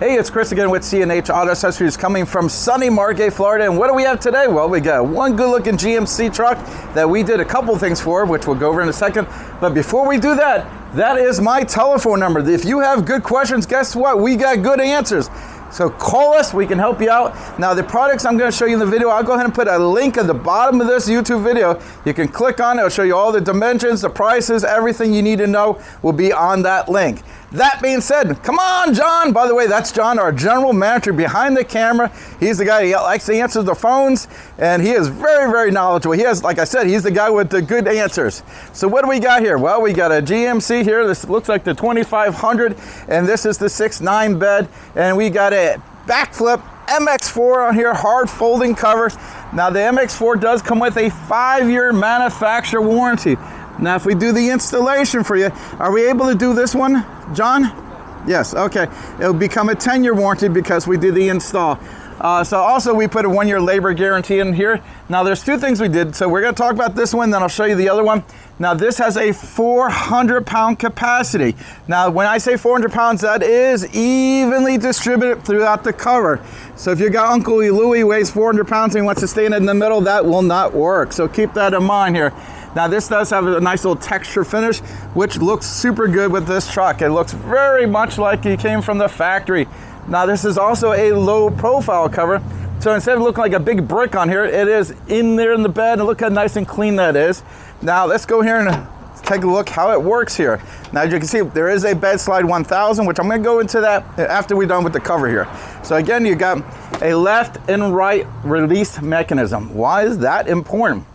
Hey, it's Chris again with C&H Auto Accessories coming from sunny Margate, Florida. And what do we have today? Well, we got one good looking GMC truck that we did a couple things for, which we'll go over in a second. But before we do that, that is my telephone number. If you have good questions, guess what? We got good answers. So call us, we can help you out. Now the products I'm gonna show you in the video, I'll go ahead and put a link at the bottom of this YouTube video. You can click on it, it'll show you all the dimensions, the prices, everything you need to know will be on that link. That being said, come on, John. By the way, that's John, our general manager behind the camera. He's the guy who likes to answer the phones, and he is very, very knowledgeable. He has, like I said, he's the guy with the good answers. So what do we got here? Well, we got a GMC here. This looks like the 2500, and this is the 6.9 bed, and we got a Bak Flip MX4 on here, hard folding cover. Now the MX4 does come with a 5-year manufacturer warranty. Now, if we do the installation for you, are we able to do this one, John? Yes, okay. It'll become a 10-year warranty because we did the install. So also we put a 1-year labor guarantee in here. Now there's two things we did. So we're gonna talk about this one, then I'll show you the other one. Now this has a 400-pound capacity. Now when I say 400 pounds, that is evenly distributed throughout the cover. So if you got Uncle Louie weighs 400 pounds and he wants to stay in the middle, that will not work. So keep that in mind here. Now this does have a nice little texture finish, which looks super good with this truck. It looks very much like it came from the factory. Now this is also a low profile cover. So instead of looking like a big brick on here, it is in there in the bed, and look how nice and clean that is. Now let's go here and take a look how it works here. Now as you can see, there is a Bedslide 1000, which I'm gonna go into that after we're done with the cover here. So again, you got a left and right release mechanism. Why is that important?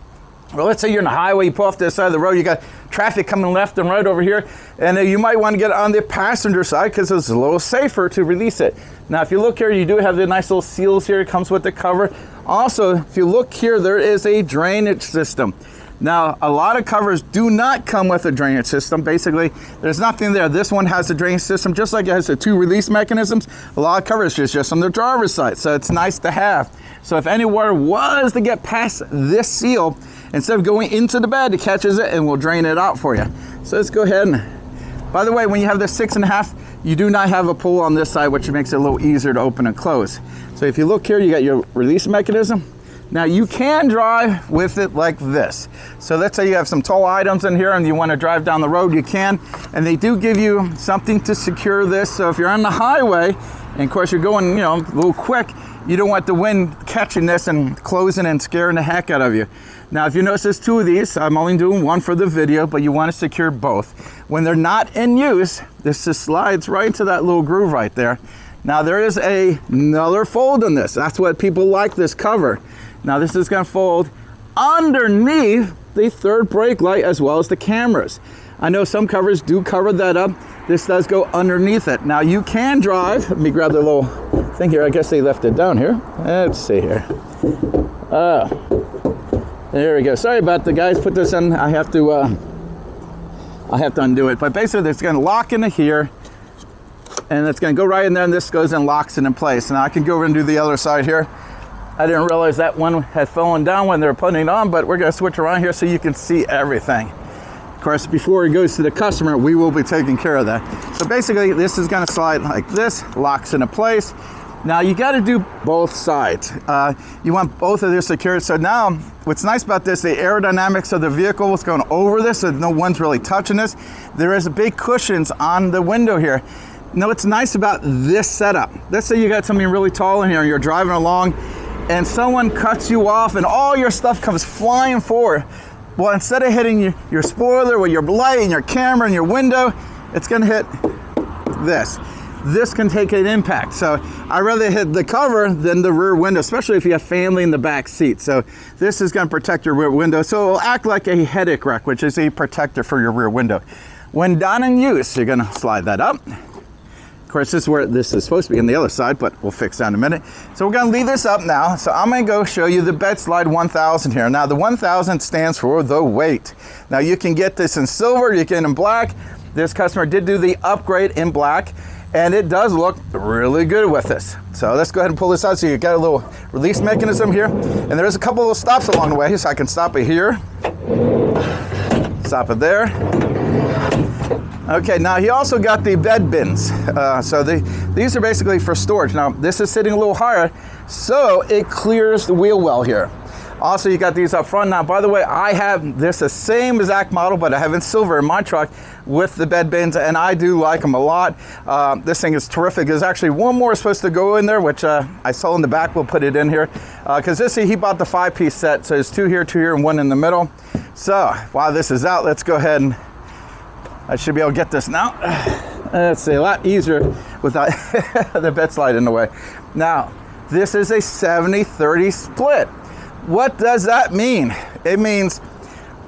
Well, let's say you're on the highway, you pull off this side of the road, you got traffic coming left and right over here, and you might want to get on the passenger side because it's a little safer to release it. Now, if you look here, you do have the nice little seals here. It comes with the cover. Also, if you look here, there is a drainage system. Now, a lot of covers do not come with a drainage system. Basically, there's nothing there. This one has a drainage system, just like it has the 2 release mechanisms. A lot of covers just on the driver's side, so it's nice to have. So if any water was to get past this seal, instead of going into the bed, it catches it and will drain it out for you. So let's go ahead and, by the way, when you have the 6.5, you do not have a pull on this side, which makes it a little easier to open and close. So if you look here, you got your release mechanism. Now you can drive with it like this. So let's say you have some tall items in here and you want to drive down the road, you can. And they do give you something to secure this. So if you're on the highway, and of course you're going, a little quick, you don't want the wind catching this and closing and scaring the heck out of you. Now, if you notice there's 2 of these, I'm only doing one for the video, but you want to secure both. When they're not in use, this just slides right into that little groove right there. Now, there is another fold in this. That's what people like this cover. Now, this is going to fold underneath the 3rd brake light as well as the cameras. I know some covers do cover that up. This does go underneath it. Now, you can drive. Let me grab the little thing here. I guess they left it down here. Let's see here. There we go. Sorry about the guys. Put this in. I have to undo it. But basically, it's going to lock into here, and it's going to go right in there, and this goes and locks it in place. Now I can go over and do the other side here. I didn't realize that one had fallen down when they were putting it on, but we're going to switch around here so you can see everything. Of course, before it goes to the customer, we will be taking care of that. So basically, this is going to slide like this, locks into place. Now you got to do both sides. You want both of this secured. So now what's nice about this, the aerodynamics of the vehicle is going over this, so no one's really touching this. There is big cushions on the window here. Now what's nice about this setup, let's say you got something really tall in here and you're driving along and someone cuts you off and all your stuff comes flying forward. Well, instead of hitting your spoiler with your light and your camera and your window, it's going to hit this. This can take an impact. So I'd rather hit the cover than the rear window, especially if you have family in the back seat. So this is going to protect your rear window. So it will act like a headache rack, which is a protector for your rear window. When done in use, you're going to slide that up. Of course, this is where this is supposed to be on the other side, but we'll fix that in a minute. So we're going to leave this up now. So I'm going to go show you the Bedslide 1000 here. Now the 1000 stands for the weight. Now you can get this in silver, you can in black. This customer did do the upgrade in black, and it does look really good with this. So let's go ahead and pull this out. So you got a little release mechanism here, and there's a couple of stops along the way. So I can stop it here, stop it there, Okay, now he also got the bed bins. So these are basically for storage. Now this is sitting a little higher, so it clears the wheel well here. Also, you got these up front. Now, by the way, I have this the same exact model, but I have in silver in my truck with the bed bins, and I do like them a lot. This thing is terrific. There's actually one more supposed to go in there, which I saw in the back. We'll put it in here. Because he bought the 5-piece set, so there's 2 here, and 1 in the middle. So, while this is out, let's go ahead and I should be able to get this now. It's a lot easier without the Bedslide in the way. Now, this is a 70-30 split. What does that mean? It means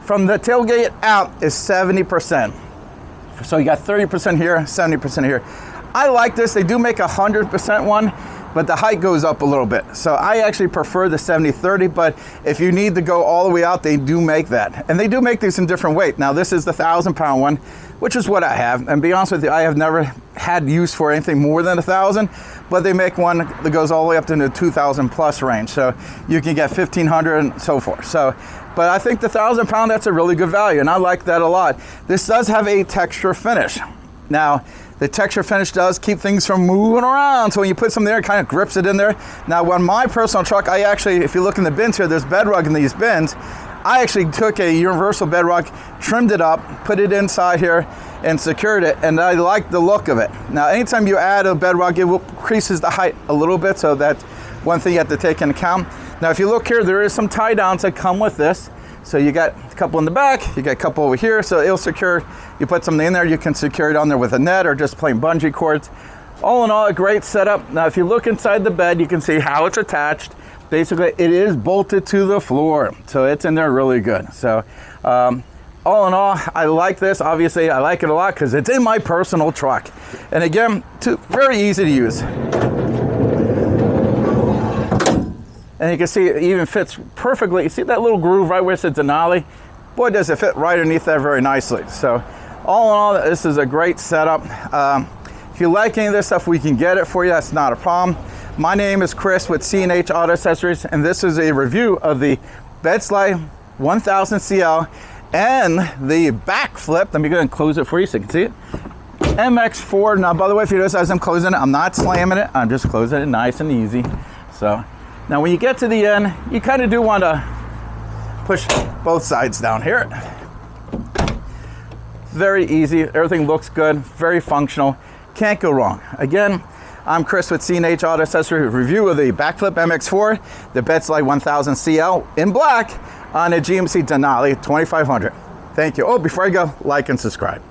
from the tailgate out is 70%. So you got 30% here, 70% here. I like this. They do make a 100% one, but the height goes up a little bit. So I actually prefer the 70-30, but if you need to go all the way out, they do make that. And they do make these in different weight. Now this is the 1,000-pound one, which is what I have. And to be honest with you, I have never had use for anything more than 1,000, but they make one that goes all the way up to the 2,000 plus range. So you can get 1,500 and so forth. So, but I think the 1,000-pound, that's a really good value, and I like that a lot. This does have a texture finish. Now, the texture finish does keep things from moving around, so when you put something there, it kind of grips it in there. Now, on my personal truck, I actually, if you look in the bins here, there's bed rug in these bins. I actually took a universal bed rug, trimmed it up, put it inside here, and secured it, and I like the look of it. Now, anytime you add a bed rug, it increases the height a little bit, so that's one thing you have to take into account. Now, if you look here, there is some tie downs that come with this. So you got a couple in the back, you got a couple over here, so it'll secure. You put something in there, you can secure it on there with a net or just plain bungee cords. All in all, a great setup. Now, if you look inside the bed, you can see how it's attached. Basically, it is bolted to the floor, so it's in there really good. So, all in all, I like this. Obviously, I like it a lot because it's in my personal truck. And again, very easy to use. And you can see it even fits perfectly. You see that little groove right where it says Denali? Boy, does it fit right underneath that very nicely. So all in all, this is a great setup. If you like any of this stuff, we can get it for you. That's not a problem. My name is Chris with C&H Auto Accessories, and this is a review of the Bedslide 1000 CL and the Bak Flip. Let me go ahead and close it for you so you can see it. MX4. Now, by the way, if you notice as I'm closing it, I'm not slamming it. I'm just closing it nice and easy. So now when you get to the end, you kind of do want to push both sides down here. Very easy. Everything looks good. Very functional. Can't go wrong. Again, I'm Chris with C&H Auto Accessories, review of the Bak Flip MX4, the Bedslide 1000 CL in black on a GMC Denali 2500. Thank you. Oh, before I go, like and subscribe.